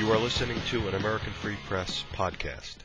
You are listening to an American Free Press podcast.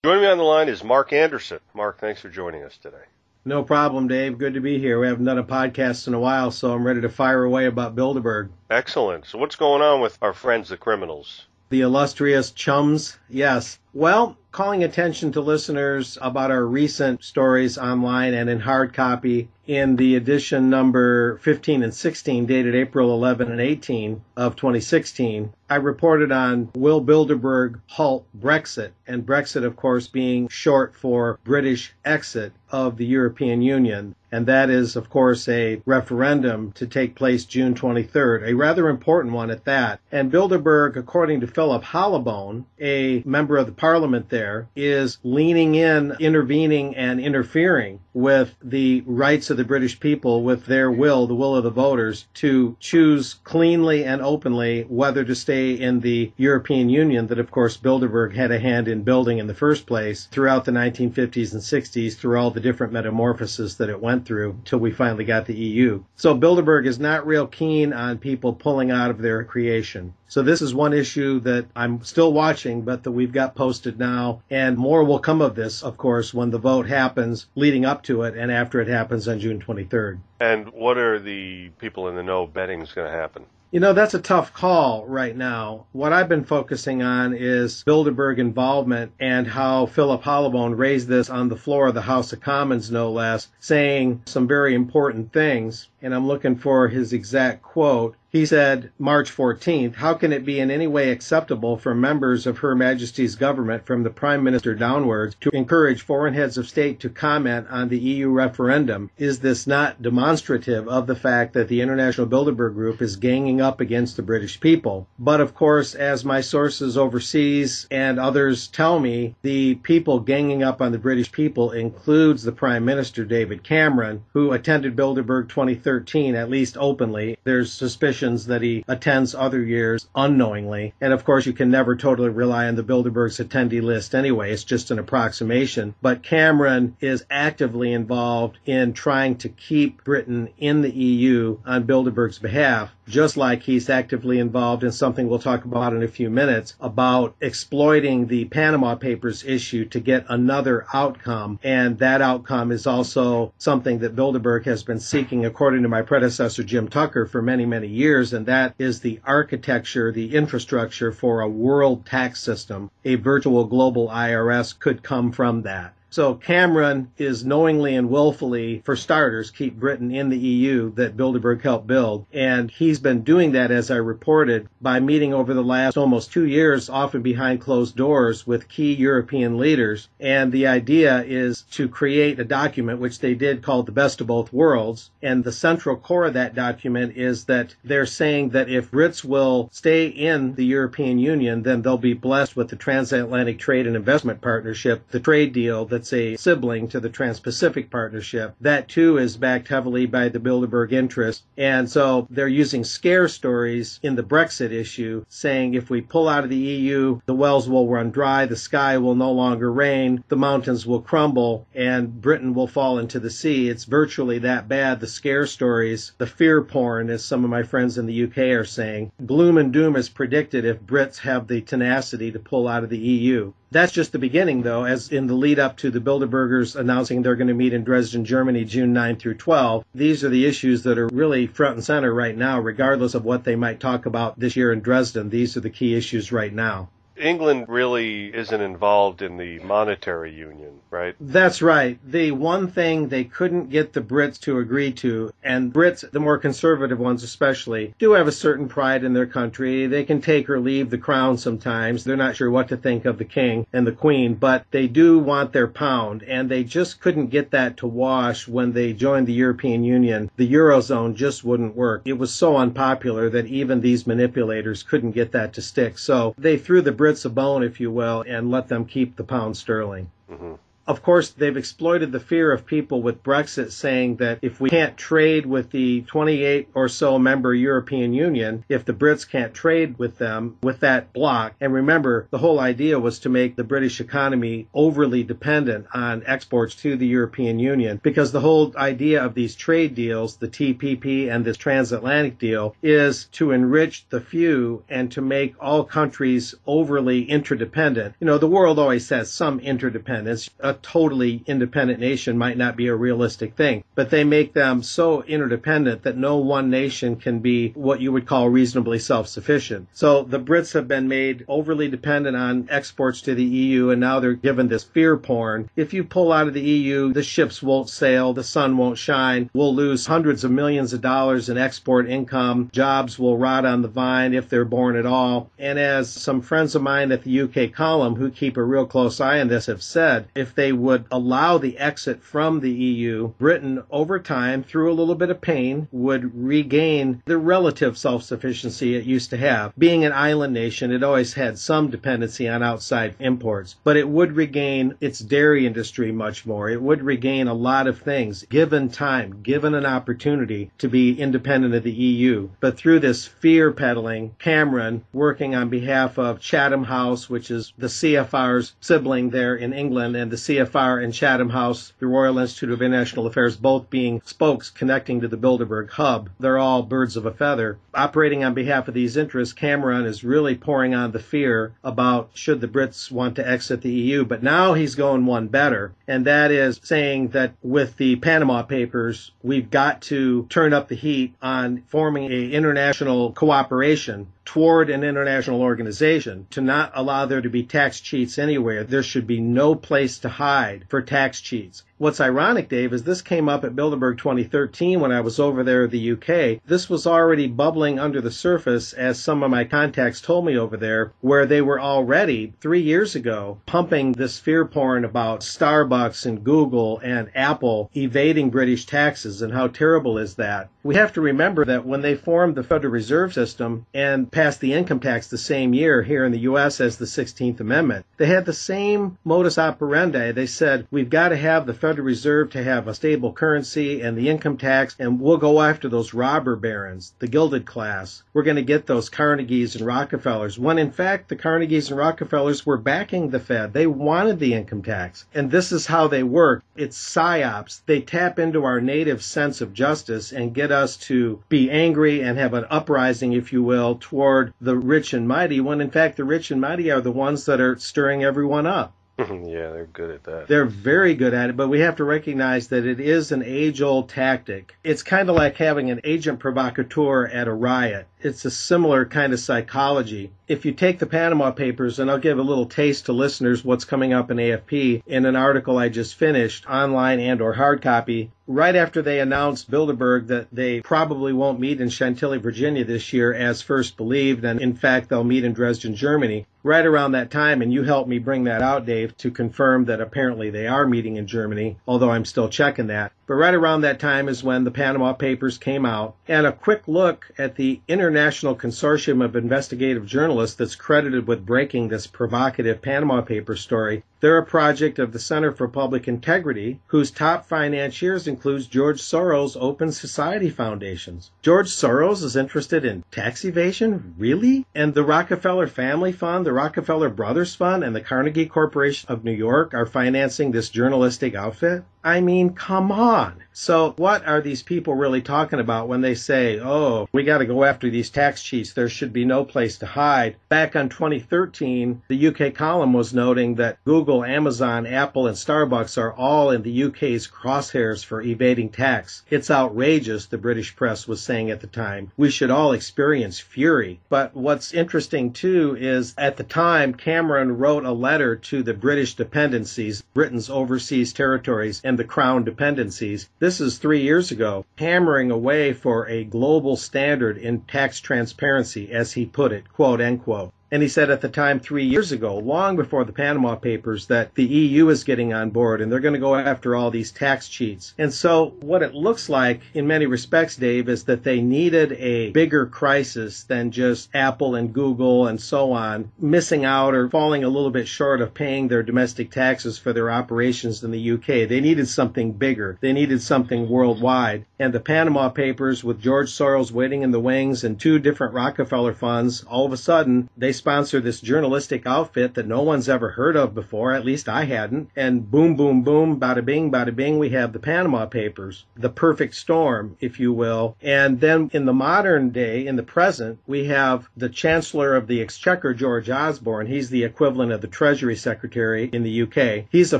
Joining me on the line is Mark Anderson. Mark, thanks for joining us today. No problem, Dave. Good to be here. We haven't done a podcast in a while, so I'm ready to fire away about Bilderberg. Excellent. So what's going on with our friends, the criminals? The illustrious chums? Yes. Well, calling attention to listeners about our recent stories online and in hard copy in the edition number 15 and 16 dated April 11 and 18 of 2016, I reported on Will Bilderberg halt Brexit, and Brexit, of course, being short for British exit of the European Union. And that is, of course, a referendum to take place June 23rd, a rather important one at that. And Bilderberg, according to Philip Hollobone, a member of the parliament there, is leaning in, intervening, and interfering with the rights of the British people, with their will, the will of the voters, to choose cleanly and openly whether to stay in the European Union that, of course, Bilderberg had a hand in building in the first place throughout the 1950s and 60s, through all the different metamorphoses that it went through until we finally got the EU. So Bilderberg is not real keen on people pulling out of their creation. So this is one issue that I'm still watching, but that we've got posted now, and more will come of this, of course, when the vote happens, leading up to it, and after it happens on June 23rd. And what are the people in the know betting is going to happen? You know, that's a tough call right now. What I've been focusing on is Bilderberg involvement and how Philip Hollobone raised this on the floor of the House of Commons, no less, saying some very important things. And I'm looking for his exact quote. He said, March 14th, how can it be in any way acceptable for members of Her Majesty's government, from the Prime Minister downwards, to encourage foreign heads of state to comment on the EU referendum? Is this not demonstrative of the fact that the International Bilderberg Group is ganging up against the British people? But of course, as my sources overseas and others tell me, the people ganging up on the British people includes the Prime Minister, David Cameron, who attended Bilderberg 2013, at least openly. There's suspicion that he attends other years unknowingly. And of course, you can never totally rely on the Bilderberg's attendee list anyway. It's just an approximation. But Cameron is actively involved in trying to keep Britain in the EU on Bilderberg's behalf, just like he's actively involved in something we'll talk about in a few minutes, about exploiting the Panama Papers issue to get another outcome. And that outcome is also something that Bilderberg has been seeking, according to my predecessor, Jim Tucker, for many, many years. And that is the architecture, the infrastructure for a world tax system. A virtual global IRS could come from that. So Cameron is knowingly and willfully, for starters, keep Britain in the EU that Bilderberg helped build. And he's been doing that, as I reported, by meeting over the last almost 2 years, often behind closed doors, with key European leaders. And the idea is to create a document, which they did, called The Best of Both Worlds. And the central core of that document is that they're saying that if Brits will stay in the European Union, then they'll be blessed with the Transatlantic Trade and Investment Partnership, the trade deal that's a sibling to the Trans-Pacific Partnership. That too is backed heavily by the Bilderberg interest. And so they're using scare stories in the Brexit issue, saying if we pull out of the EU, the wells will run dry, the sky will no longer rain, the mountains will crumble, and Britain will fall into the sea. It's virtually that bad, the scare stories, the fear porn, as some of my friends in the UK are saying. Gloom and doom is predicted if Brits have the tenacity to pull out of the EU. That's just the beginning, though, as in the lead up to the Bilderbergers announcing they're going to meet in Dresden, Germany, June 9 through 12. These are the issues that are really front and center right now, regardless of what they might talk about this year in Dresden. These are the key issues right now. England really isn't involved in the monetary union, right? That's right. The one thing they couldn't get the Brits to agree to, and Brits, the more conservative ones especially, do have a certain pride in their country. They can take or leave the crown sometimes. They're not sure what to think of the king and the queen, but they do want their pound, and they just couldn't get that to wash when they joined the European Union. The Eurozone just wouldn't work. It was so unpopular that even these manipulators couldn't get that to stick. So they threw the Brits a bone, if you will, and let them keep the pound sterling. Mm-hmm. Of course, they've exploited the fear of people with Brexit, saying that if we can't trade with the 28 or so member European Union, if the Brits can't trade with them, with that bloc, and remember, the whole idea was to make the British economy overly dependent on exports to the European Union, because the whole idea of these trade deals, the TPP and this transatlantic deal, is to enrich the few and to make all countries overly interdependent. You know, the world always has some interdependence. A totally independent nation might not be a realistic thing, but they make them so interdependent that no one nation can be what you would call reasonably self-sufficient. So the Brits have been made overly dependent on exports to the EU, and now they're given this fear porn. If you pull out of the EU, the ships won't sail, the sun won't shine, we'll lose hundreds of millions of dollars in export income, jobs will rot on the vine if they're born at all. And as some friends of mine at the UK column who keep a real close eye on this have said, if they would allow the exit from the EU, Britain, over time, through a little bit of pain, would regain the relative self-sufficiency it used to have. Being an island nation, it always had some dependency on outside imports, but it would regain its dairy industry much more. It would regain a lot of things, given time, given an opportunity to be independent of the EU. But through this fear peddling, Cameron, working on behalf of Chatham House, which is the CFR's sibling there in England, and the CFR and Chatham House, the Royal Institute of International Affairs, both being spokes connecting to the Bilderberg hub. They're all birds of a feather. Operating on behalf of these interests, Cameron is really pouring on the fear about should the Brits want to exit the EU. But now he's going one better, and that is saying that with the Panama Papers, we've got to turn up the heat on forming an international cooperation toward an international organization to not allow there to be tax cheats anywhere. There should be no place to hide for tax cheats. What's ironic, Dave, is this came up at Bilderberg 2013 when I was over there in the UK. This was already bubbling under the surface, as some of my contacts told me over there, where they were already, 3 years ago, pumping this fear porn about Starbucks and Google and Apple evading British taxes, and how terrible is that. We have to remember that when they formed the Federal Reserve System and passed the income tax the same year here in the U.S. as the 16th Amendment, they had the same modus operandi. They said, we've got to have the Federal Reserve to have a stable currency and the income tax, and we'll go after those robber barons, the gilded class. We're going to get those Carnegies and Rockefellers, when in fact the Carnegies and Rockefellers were backing the Fed. They wanted the income tax. And this is how they work. It's psyops. They tap into our native sense of justice and get us to be angry and have an uprising, if you will, toward the rich and mighty, when in fact the rich and mighty are the ones that are stirring everyone up. Yeah, they're good at that. They're very good at it, but we have to recognize that it is an age-old tactic. It's kind of like having an agent provocateur at a riot. It's a similar kind of psychology. If you take the Panama Papers, and I'll give a little taste to listeners what's coming up in AFP in an article I just finished, online and or hard copy, right after they announced Bilderberg that they probably won't meet in Chantilly, Virginia this year as first believed, and in fact they'll meet in Dresden, Germany. Right around that time, and you helped me bring that out, Dave, to confirm that apparently they are meeting in Germany, although I'm still checking that. But right around that time is when the Panama Papers came out, and a quick look at the International Consortium of Investigative Journalists that's credited with breaking this provocative Panama Papers story. They're a project of the Center for Public Integrity, whose top financiers includes George Soros' Open Society Foundations. George Soros is interested in tax evasion? Really? And the Rockefeller Family Fund, the Rockefeller Brothers Fund, and the Carnegie Corporation of New York are financing this journalistic outfit? I mean, come on. So what are these people really talking about when they say, oh, we got to go after these tax cheats, there should be no place to hide? Back on 2013, the UK column was noting that Google, Amazon, Apple, and Starbucks are all in the UK's crosshairs for evading tax. It's outrageous, the British press was saying at the time. We should all experience fury. But what's interesting, too, is at the time, Cameron wrote a letter to the British dependencies, Britain's overseas territories, and the Crown dependencies. This is 3 years ago, hammering away for a global standard in tax transparency, as he put it, quote, end quote. And he said at the time 3 years ago, long before the Panama Papers, that the EU is getting on board and they're going to go after all these tax cheats. And so what it looks like in many respects, Dave, is that they needed a bigger crisis than just Apple and Google and so on missing out or falling a little bit short of paying their domestic taxes for their operations in the UK. They needed something bigger. They needed something worldwide. And the Panama Papers, with George Soros waiting in the wings and two different Rockefeller funds, all of a sudden they sponsor this journalistic outfit that no one's ever heard of before, at least I hadn't. And boom, boom, boom, bada bing, we have the Panama Papers, the perfect storm, if you will. And then in the modern day, in the present, we have the Chancellor of the Exchequer, George Osborne. He's the equivalent of the Treasury Secretary in the UK. He's a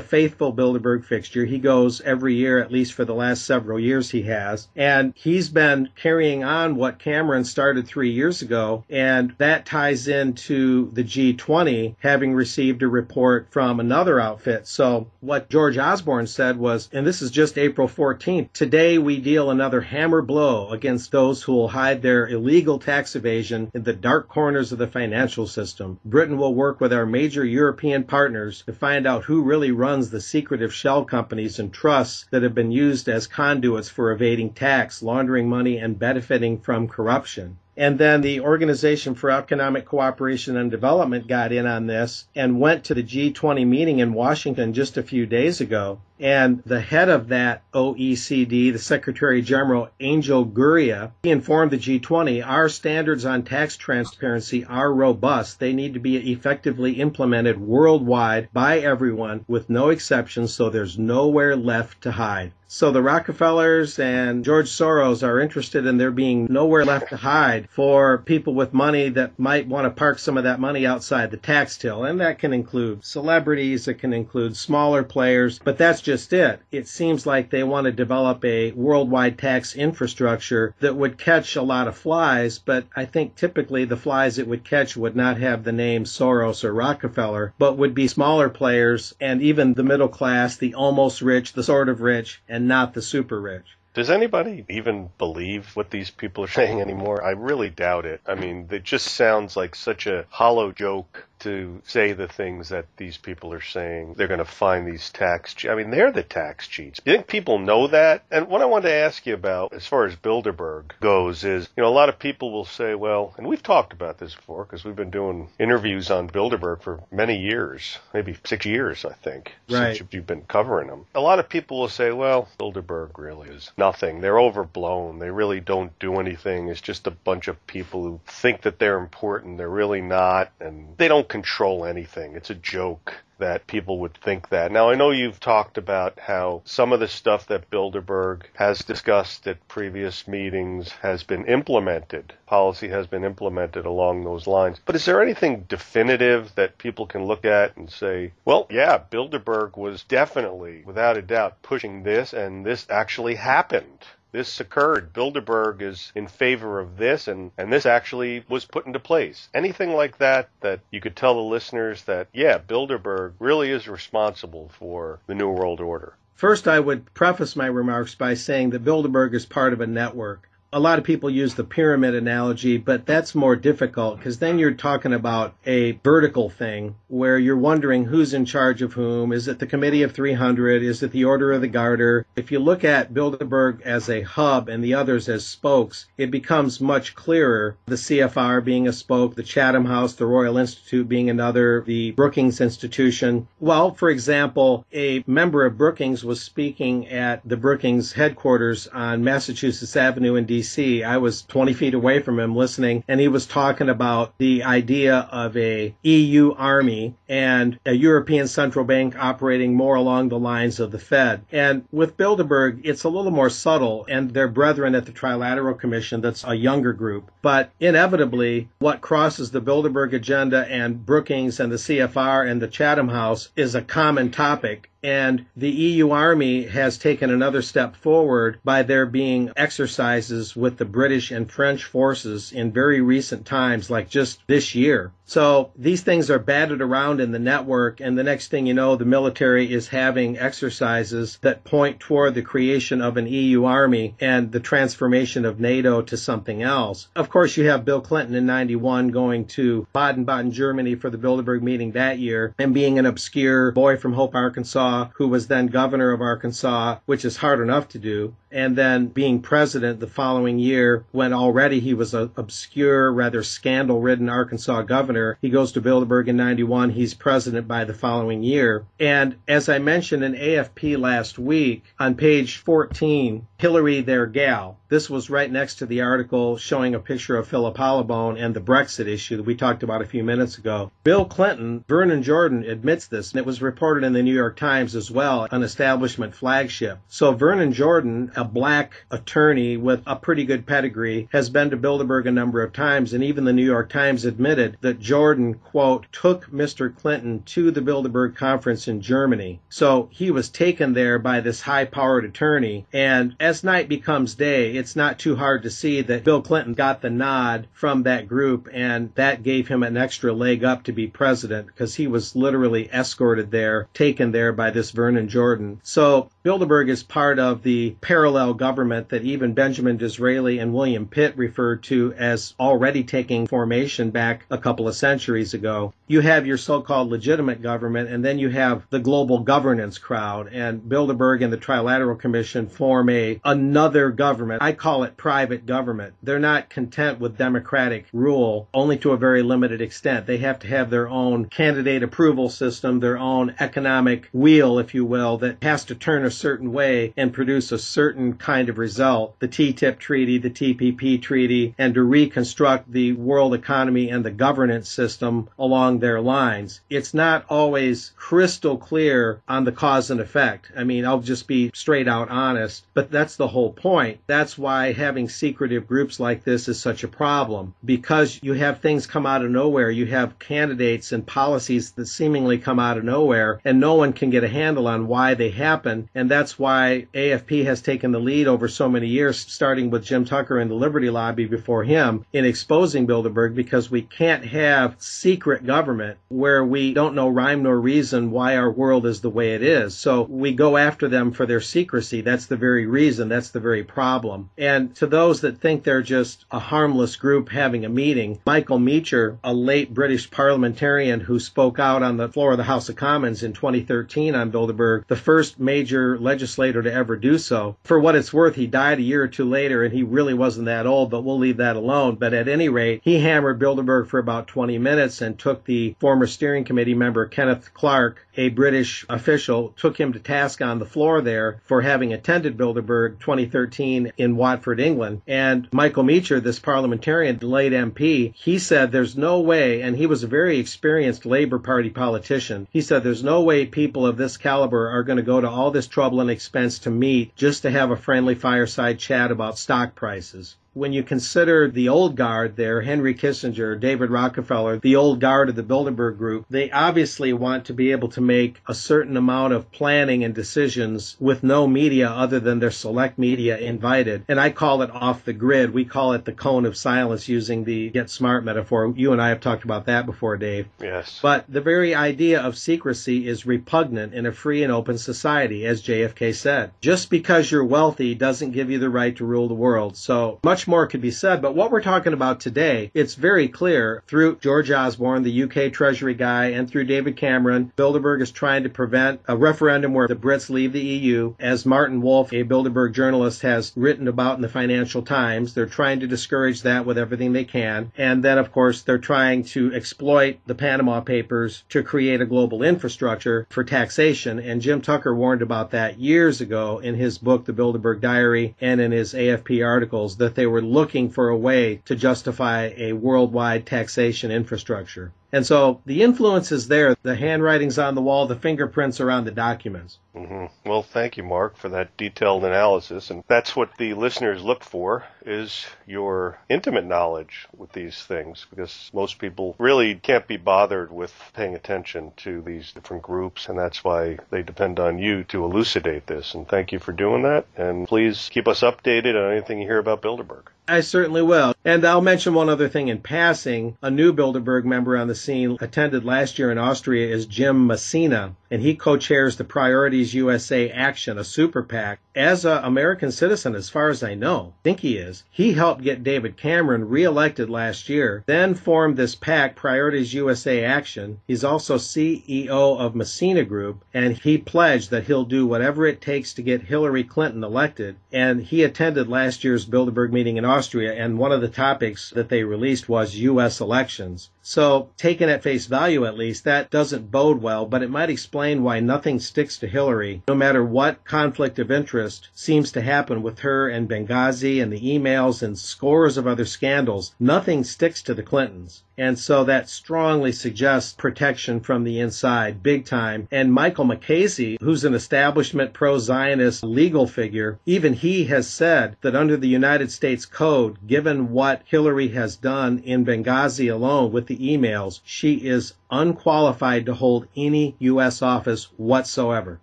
faithful Bilderberg fixture. He goes every year, at least for the last several years he has. And he's been carrying on what Cameron started 3 years ago, and that ties into the G20 having received a report from another outfit. So what George Osborne said was, and this is just April 14th, today we deal another hammer blow against those who will hide their illegal tax evasion in the dark corners of the financial system. Britain will work with our major European partners to find out who really runs the secretive shell companies and trusts that have been used as conduits for evading tax, laundering money, and benefiting from corruption. And then the Organization for Economic Cooperation and Development got in on this and went to the G20 meeting in Washington just a few days ago. And the head of that OECD, the Secretary General, Angel Gurria, he informed the G20, our standards on tax transparency are robust. They need to be effectively implemented worldwide by everyone with no exceptions, so there's nowhere left to hide. So the Rockefellers and George Soros are interested in there being nowhere left to hide for people with money that might want to park some of that money outside the tax till. And that can include celebrities, it can include smaller players, but that's just it. It seems like they want to develop a worldwide tax infrastructure that would catch a lot of flies, but I think typically the flies it would catch would not have the name Soros or Rockefeller, but would be smaller players and even the middle class, the almost rich, the sort of rich, and not the super rich. Does anybody even believe what these people are saying anymore? I really doubt it. I mean, it just sounds like such a hollow joke to say the things that these people are saying. They're going to find these tax cheats. I mean, they're the tax cheats. You think people know that? And what I wanted to ask you about, as far as Bilderberg goes, is, a lot of people will say, well, and we've talked about this before because we've been doing interviews on Bilderberg for many years, maybe 6 years, I think, right, since you've been covering them. A lot of people will say, well, Bilderberg really is nothing. They're overblown. They really don't do anything. It's just a bunch of people who think that they're important. They're really not, and they don't control anything. It's a joke that people would think that. Now, I know you've talked about how some of the stuff that Bilderberg has discussed at previous meetings has been implemented. Policy has been implemented along those lines. But is there anything definitive that people can look at and say, well, yeah, Bilderberg was definitely, without a doubt, pushing this, and this actually happened? This occurred. Bilderberg is in favor of this, and this actually was put into place. Anything like that you could tell the listeners that, yeah, Bilderberg really is responsible for the New World Order? First, I would preface my remarks by saying that Bilderberg is part of a network. A lot of people use the pyramid analogy, but that's more difficult because then you're talking about a vertical thing where you're wondering who's in charge of whom. Is it the Committee of 300? Is it the Order of the Garter? If you look at Bilderberg as a hub and the others as spokes, it becomes much clearer. The CFR being a spoke, the Chatham House, the Royal Institute being another, the Brookings Institution. Well, for example, a member of Brookings was speaking at the Brookings headquarters on Massachusetts Avenue in D.C. I was 20 feet away from him listening, and he was talking about the idea of a EU army and a European central bank operating more along the lines of the Fed. And with Bilderberg, it's a little more subtle, and their brethren at the Trilateral Commission, that's a younger group. But inevitably, what crosses the Bilderberg agenda and Brookings and the CFR and the Chatham House is a common topic. And the EU Army has taken another step forward by there being exercises with the British and French forces in very recent times, like just this year. So these things are batted around around in the network, and the next thing you know, the military is having exercises that point toward the creation of an EU army and the transformation of NATO to something else. Of course, you have Bill Clinton in 91 going to Baden-Baden, Germany for the Bilderberg meeting that year, and being an obscure boy from Hope, Arkansas, who was then governor of Arkansas, which is hard enough to do, and then being president the following year when already he was an obscure, rather scandal-ridden Arkansas governor. He goes to Bilderberg in 91. He's president by the following year. And as I mentioned in AFP last week, on page 14, Hillary, their gal. This was right next to the article showing a picture of Philip Hollobone and the Brexit issue that we talked about a few minutes ago. Bill Clinton, Vernon Jordan admits this, and it was reported in the New York Times as well, an establishment flagship. So Vernon Jordan, a black attorney with a pretty good pedigree, has been to Bilderberg a number of times, and even the New York Times admitted that Jordan, quote, took Mr. Clinton to the Bilderberg conference in Germany. So he was taken there by this high-powered attorney, and as night becomes day, it's not too hard to see that Bill Clinton got the nod from that group, and that gave him an extra leg up to be president because he was literally escorted there, taken there by this Vernon Jordan. So Bilderberg is part of the parallel government that even Benjamin Disraeli and William Pitt referred to as already taking formation back a couple of centuries ago. You have your so-called legitimate government, and then you have the global governance crowd, and Bilderberg and the Trilateral Commission form another government. I call it private government. They're not content with democratic rule, only to a very limited extent. They have to have their own candidate approval system, their own economic wheel, if you will, that has to turn a certain way and produce a certain kind of result. The TTIP treaty, the TPP treaty, and to reconstruct the world economy and the governance system along their lines. It's not always crystal clear on the cause and effect. I mean, I'll just be straight out honest, but that's the whole point. That's why having secretive groups like this is such a problem, because you have things come out of nowhere. You have candidates and policies that seemingly come out of nowhere, and no one can get a handle on why they happen. And that's why AFP has taken the lead over so many years, starting with Jim Tucker and the Liberty Lobby before him, in exposing Bilderberg, because we can't have secret government where we don't know rhyme nor reason why our world is the way it is. So we go after them for their secrecy. That's the very reason. That's the very problem. And to those that think they're just a harmless group having a meeting, Michael Meacher, a late British parliamentarian who spoke out on the floor of the House of Commons in 2013 on Bilderberg, the first major legislator to ever do so. For what it's worth, he died a year or two later, and he really wasn't that old, but we'll leave that alone. But at any rate, he hammered Bilderberg for about 20 minutes and took the former steering committee member Kenneth Clark, a British official, took him to task on the floor there for having attended Bilderberg 2013 in Watford, England. And Michael Meacher, this parliamentarian, late MP, he said there's no way, and he was a very experienced Labour Party politician, he said there's no way people of this caliber are going to go to all this trouble and expense to meet just to have a friendly fireside chat about stock prices. When you consider the old guard there, Henry Kissinger, David Rockefeller, the old guard of the Bilderberg Group, they obviously want to be able to make a certain amount of planning and decisions with no media other than their select media invited. And I call it off the grid. We call it the cone of silence, using the Get Smart metaphor. You and I have talked about that before, Dave. Yes. But the very idea of secrecy is repugnant in a free and open society, as JFK said. Just because you're wealthy doesn't give you the right to rule the world. So much more could be said, but what we're talking about today, it's very clear through George Osborne, the UK Treasury guy, and through David Cameron. Bilderberg is trying to prevent a referendum where the Brits leave the EU. As Martin Wolf, a Bilderberg journalist, has written about in the Financial Times, they're trying to discourage that with everything they can. And then, of course, they're trying to exploit the Panama Papers to create a global infrastructure for taxation. And Jim Tucker warned about that years ago in his book, The Bilderberg Diary, and in his AFP articles, that they were looking for a way to justify a worldwide taxation infrastructure. And so the influence is there. The handwriting's on the wall. The fingerprints are on the documents. Mm-hmm. Well, thank you, Mark, for that detailed analysis. And that's what the listeners look for, is your intimate knowledge with these things, because most people really can't be bothered with paying attention to these different groups, and that's why they depend on you to elucidate this. And thank you for doing that. And please keep us updated on anything you hear about Bilderberg. I certainly will. And I'll mention one other thing in passing. A new Bilderberg member on the scene attended last year in Austria is Jim Messina, and he co-chairs the Priorities USA Action, a super PAC. As an American citizen, as far as I know, I think he is. He helped get David Cameron reelected last year, then formed this PAC, Priorities USA Action. He's also CEO of Messina Group, and he pledged that he'll do whatever it takes to get Hillary Clinton elected. And he attended last year's Bilderberg meeting in Austria, and one of the topics that they released was U.S. elections. So, taken at face value at least, that doesn't bode well, but it might explain why nothing sticks to Hillary, no matter what conflict of interest seems to happen with her and Benghazi and the emails and scores of other scandals. Nothing sticks to the Clintons. And so that strongly suggests protection from the inside, big time. And Michael McCasey, who's an establishment pro-Zionist legal figure, even he has said that under the United States Code, given what Hillary has done in Benghazi alone with the emails, she is unqualified to hold any U.S. office whatsoever.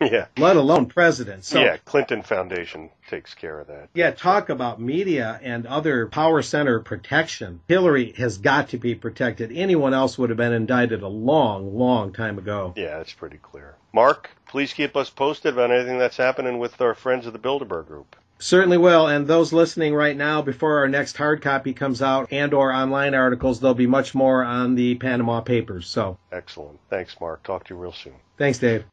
Yeah. Let alone president. So, yeah, Clinton Foundation takes care of that. Yeah, talk about media and other power center protection. Hillary has got to be protected. Anyone else would have been indicted a long, long time ago. Yeah, that's pretty clear. Mark, please keep us posted on anything that's happening with our friends of the Bilderberg Group. Certainly will, and those listening right now, before our next hard copy comes out and or online articles, there'll be much more on the Panama Papers. So, excellent. Thanks, Mark. Talk to you real soon. Thanks, Dave.